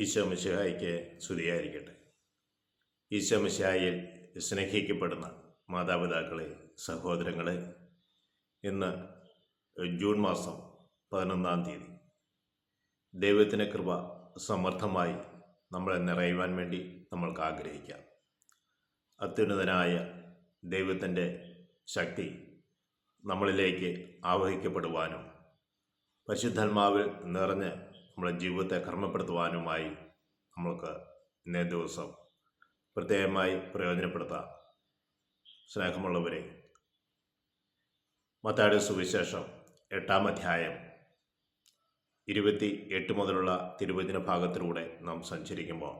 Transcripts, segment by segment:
ഈശോ മിശിഹായ്ക്ക് സ്തുതിയായിരിക്കട്ടെ. ഈശോ മിശിഹായിൽ സ്നേഹിക്കപ്പെടുന്ന മാതാപിതാക്കളെ, സഹോദരങ്ങളെ, ഇന്ന് ജൂൺ മാസം 11-ാം തീയതി ദൈവത്തിൻ്റെ കൃപ സമർത്ഥമായി നമ്മളെ നിറയുവാൻ വേണ്ടി നമ്മൾക്ക് ആഗ്രഹിക്കാം. അത്യുന്നതനായ ദൈവത്തിൻ്റെ ശക്തി നമ്മളിലേക്ക് ആവഹിക്കപ്പെടുവാനും പരിശുദ്ധാത്മാവിൽ നിറഞ്ഞ് നമ്മുടെ ജീവിതത്തെ കർമ്മപ്പെടുത്തുവാനുമായി നമ്മൾക്ക് ഇന്നേ ദിവസം പ്രത്യേകമായി പ്രയോജനപ്പെടുത്താം. സ്നേഹമുള്ളവരെ, മത്തായിയുടെ സുവിശേഷം 8-ാം അധ്യായം 28 മുതലുള്ള തിരുവചന ഭാഗത്തിലൂടെ നാം സഞ്ചരിക്കുമ്പോൾ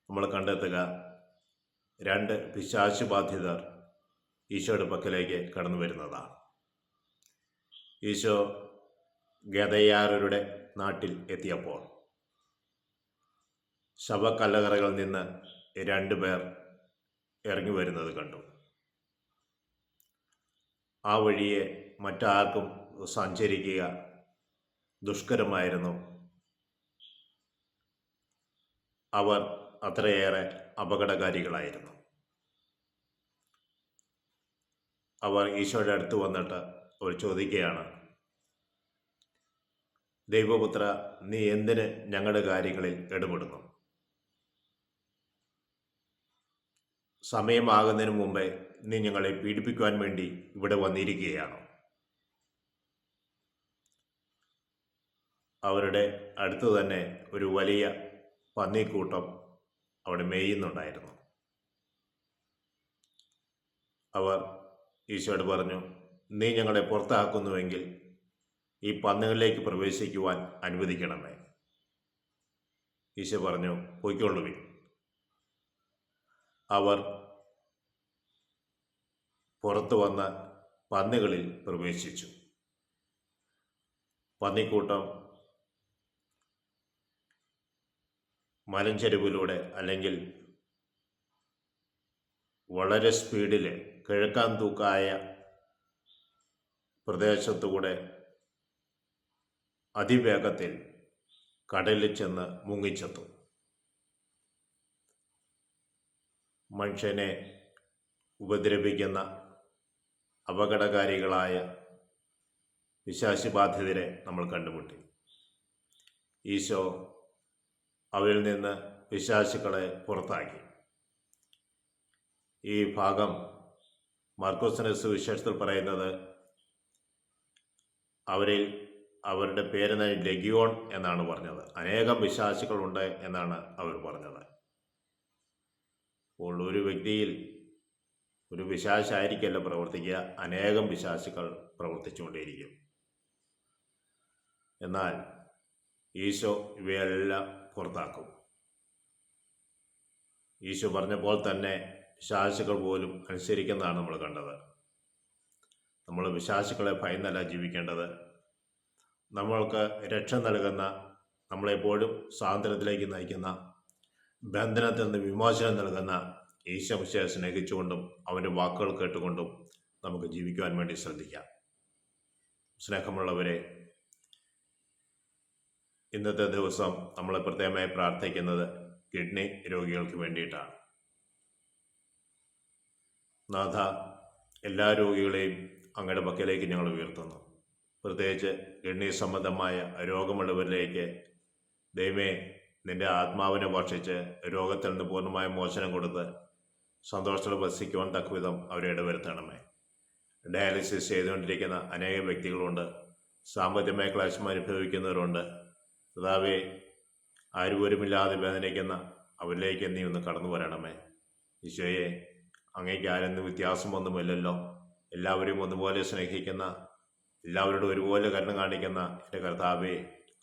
നമ്മൾ കണ്ടെത്തുക 2 പിശാച് ബാധിതർ ഈശോയുടെ പക്കലേക്ക് കടന്നു വരുന്നതാണ്. ഈശോ ഗദയാരുടെ നാട്ടിൽ എത്തിയപ്പോൾ ശവക്കല്ലറകളിൽ നിന്ന് 2 പേർ ഇറങ്ങി വരുന്നത് കണ്ടു. ആ വഴിയെ മറ്റാർക്കും സഞ്ചരിക്കുക ദുഷ്കരമായിരുന്നു. അവർ അത്രയേറെ അപകടകാരികളായിരുന്നു. അവർ ഈശോയുടെ അടുത്ത് വന്നിട്ട് അവർ ചോദിക്കുകയാണ്, ദൈവപുത്ര, നീ എന്തിന് ഞങ്ങളുടെ കാര്യങ്ങളിൽ ഇടപെടുന്നു? സമയമാകുന്നതിന് മുമ്പേ നീ ഞങ്ങളെ പീഡിപ്പിക്കുവാൻ വേണ്ടി ഇവിടെ വന്നിരിക്കുകയാണോ? അവരുടെ അടുത്ത് തന്നെ ഒരു വലിയ പന്നിക്കൂട്ടം അവിടെ മേയുന്നുണ്ടായിരുന്നു. അവർ ഈശോയോട് പറഞ്ഞു, നീ ഞങ്ങളെ പുറത്താക്കുന്നുവെങ്കിൽ ഈ പന്നികളിലേക്ക് പ്രവേശിക്കുവാൻ അനുവദിക്കണമേ. ഈശോ പറഞ്ഞു, പൊയ്ക്കൊള്ളുവിൻ. അവർ പുറത്തു വന്ന പന്നികളിൽ പ്രവേശിച്ചു. പന്നിക്കൂട്ടം മലഞ്ചെരുവിലൂടെ അല്ലെങ്കിൽ വളരെ സ്പീഡിൽ കിഴക്കാൻ തൂക്കായ പ്രദേശത്തുകൂടെ അതിവേഗത്തിൽ കടലിൽ ചെന്ന് മുങ്ങിച്ചെത്തു. മനുഷ്യനെ ഉപദ്രവിക്കുന്ന അപകടകാരികളായ പിശാച് ബാധിതരെ നമ്മൾ കണ്ടുമുട്ടി. ഈശോ അവരിൽ നിന്ന് പിശാചുക്കളെ പുറത്താക്കി. ഈ ഭാഗം മാർക്കോസിന്റെ സുവിശേഷത്തിൽ പറയുന്നത് അവരുടെ പേര് ലഗിയോൺ എന്നാണ് പറഞ്ഞത്. അനേകം പിശാചുക്കളുണ്ട് എന്നാണ് അവർ പറഞ്ഞത്. അപ്പോൾ ഒരു വ്യക്തിയിൽ ഒരു പിശാചായിരിക്കല്ല പ്രവർത്തിക്കുക, അനേകം പിശാചുക്കൾ പ്രവർത്തിച്ചുകൊണ്ടേയിരിക്കും. എന്നാൽ ഈശോ ഇവയെല്ലാം പുറത്താക്കും. ഈശോ പറഞ്ഞപ്പോൾ തന്നെ പിശാചുക്കൾ പോലും അനുസരിക്കുന്നതാണ് നമ്മൾ കണ്ടത്. നമ്മൾ പിശാചുക്കളെ ഭയന്നല്ല ജീവിക്കേണ്ടത്. നമ്മൾക്ക് രക്ഷ നൽകുന്ന, നമ്മളെപ്പോഴും സ്വാതന്ത്ര്യത്തിലേക്ക് നയിക്കുന്ന, ബന്ധനത്തിൽ നിന്ന് വിമോചനം നൽകുന്ന ഈശോ മിശിഹായെ സ്നേഹിച്ചുകൊണ്ടും അവൻ്റെ വാക്കുകൾ കേട്ടുകൊണ്ടും നമുക്ക് ജീവിക്കുവാൻ വേണ്ടി ശ്രദ്ധിക്കാം. സ്നേഹമുള്ളവരെ, ഇന്നത്തെ ദിവസം നമ്മൾ പ്രത്യേകമായി പ്രാർത്ഥിക്കുന്നത് കിഡ്നി രോഗികൾക്ക് വേണ്ടിയിട്ടാണ്. നാഥ, എല്ലാ രോഗികളെയും അങ്ങയുടെ പക്കലേക്ക് ഞങ്ങൾ ഉയർത്തുന്നു. പ്രത്യേകിച്ച് കിഡ്നി സംബന്ധമായ രോഗമുള്ളവരിലേക്ക് ദൈവമേ നിന്റെ ആത്മാവിനെ ഭക്ഷിച്ച് രോഗത്തിൽ നിന്ന് പൂർണ്ണമായ മോചനം കൊടുത്ത് സന്തോഷത്തോടെ വസിക്കുവാൻ തക്കവിധം അവരെ ഇടവരുത്തണമേ. ഡയാലിസിസ് ചെയ്തുകൊണ്ടിരിക്കുന്ന അനേകം വ്യക്തികളുണ്ട്. സാമ്പത്തികമായ ക്ലേശം അനുഭവിക്കുന്നവരുണ്ട്. കർത്താവേ, ആരുപോലുമില്ലാതെ വേദനിക്കുന്ന അവരിലേക്ക് നീ ഒന്ന് കടന്നു വരണമേ. ഈശോയെ, അങ്ങേക്ക് ആരെന്ന് വ്യത്യാസമൊന്നുമില്ലല്ലോ. എല്ലാവരെയും ഒന്നുപോലെ സ്നേഹിക്കുന്ന, എല്ലാവരോടും ഒരുപോലെ കരുണ കാണിക്കുന്ന എൻ്റെ കർത്താവേ,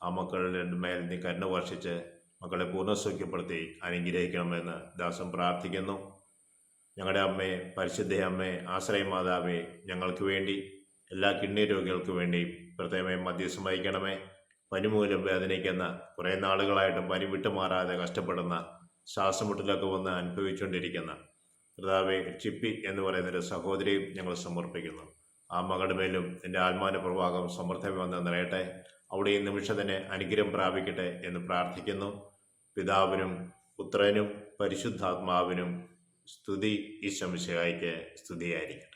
ആ മക്കളുടെ മേൽ നീ കരുണ വർഷിച്ച് മക്കളെ പൂർണ്ണസൗഖ്യപ്പെടുത്തി അനുഗ്രഹിക്കണമെന്ന് ദാസൻ പ്രാർത്ഥിക്കുന്നു. ഞങ്ങളുടെ അമ്മയെ, പരിശുദ്ധ അമ്മയെ, ആശ്രയമാതാവേ, ഞങ്ങൾക്ക് വേണ്ടി, എല്ലാ കിഡ്നി രോഗികൾക്ക് വേണ്ടി പ്രത്യേകമായി മധ്യസ്ഥം വഹിക്കണമേ. പനി മൂലം വേദനിക്കുന്ന, കുറേ നാളുകളായിട്ട് പനി വിട്ടുമാറാതെ കഷ്ടപ്പെടുന്ന, ശ്വാസമുട്ടലൊക്കെ വന്ന് അനുഭവിച്ചുകൊണ്ടിരിക്കുന്ന കർത്താവേ, ചിപ്പി എന്ന് പറയുന്നൊരു സഹോദരിയും ഞങ്ങൾ സമർപ്പിക്കുന്നു. ആ മകളുടെ മേലും എൻ്റെ ആത്മാവിൻ്റെ പ്രവാഹം സമൃദ്ധമായി വന്ന് നിറയട്ടെ. അവിടെ ഈ നിമിഷം തന്നെ അനുഗ്രഹം പ്രാപിക്കട്ടെ എന്ന് പ്രാർത്ഥിക്കുന്നു. പിതാവിനും പുത്രനും പരിശുദ്ധാത്മാവിനും സ്തുതി. ഈശോ മിശിഹായ്ക്ക് സ്തുതിയായിരിക്കട്ടെ.